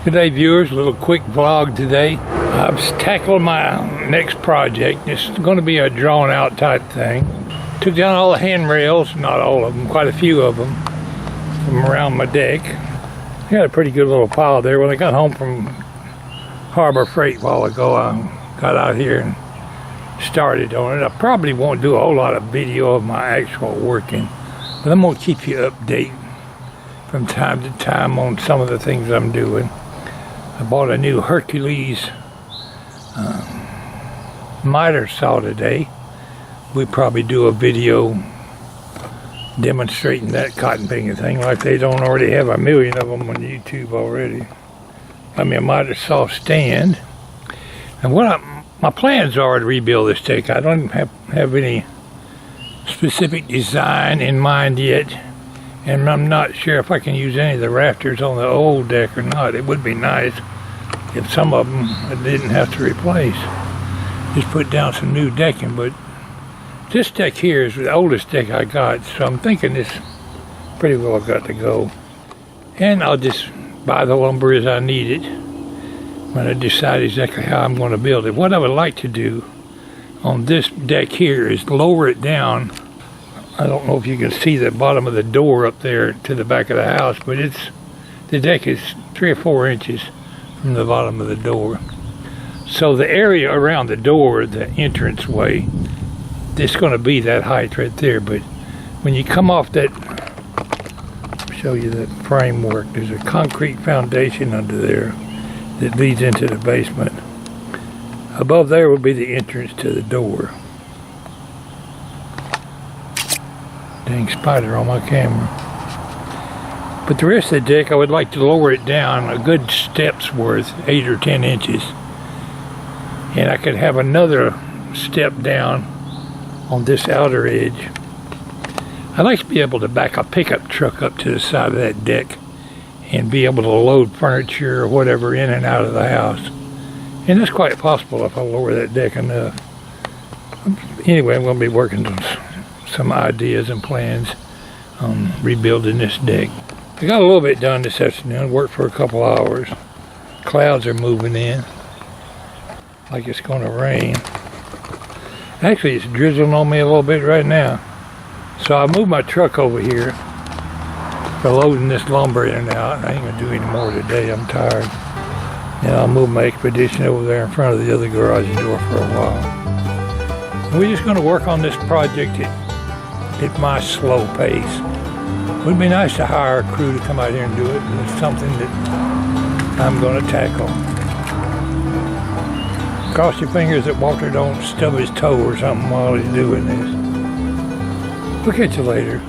Good day, viewers. A little quick vlog today. I've tackled my next project. It's going to be a drawn out type thing. Took down all the handrails, not all of them, quite a few of them, from around my deck. I got a pretty good little pile there. When I got home from Harbor Freight a while ago, I got out here and started on it. I probably won't do a whole lot of video of my actual working, but I'm going to keep you updated from time to time on some of the things I'm doing. I bought a new Hercules miter saw today. We probably do a video demonstrating that cotton picking thing, like they don't already have a million of them on YouTube already. I mean, a miter saw stand. And my plans are to rebuild this deck. I don't have any specific design in mind yet, and I'm not sure if I can use any of the rafters on the old deck or not. It would be nice if some of them I didn't have to replace. Just put down some new decking, but this deck here is the oldest deck I got, so I'm thinking this pretty well got to go. And I'll just buy the lumber as I need it when I decide exactly how I'm going to build it. What I would like to do on this deck here is lower it down. I don't know if you can see the bottom of the door up there to the back of the house, but the deck is 3 or 4 inches from the bottom of the door. So the area around the door, the entrance way, it's going to be that height right there. But when you come off that, I'll show you the framework. There's a concrete foundation under there that leads into the basement. Above there will be the entrance to the door. Dang spider on my camera. But the rest of the deck, I would like to lower it down a good step's worth, 8 or 10 inches. And I could have another step down on this outer edge. I'd like to be able to back a pickup truck up to the side of that deck and be able to load furniture or whatever in and out of the house. And it's quite possible if I lower that deck enough. Anyway, I'm going to be working on some ideas and plans on rebuilding this deck. I got a little bit done this afternoon, worked for a couple hours. Clouds are moving in like it's going to rain. Actually, it's drizzling on me a little bit right now. So I moved my truck over here for loading this lumber in and out. I ain't going to do any more today, I'm tired. And I'll move my Expedition over there in front of the other garage door for a while. And we're just going to work on this project at my slow pace. It would be nice to hire a crew to come out here and do it, and it's something that I'm going to tackle. Cross your fingers that Walter don't stub his toe or something while he's doing this. We'll catch you later.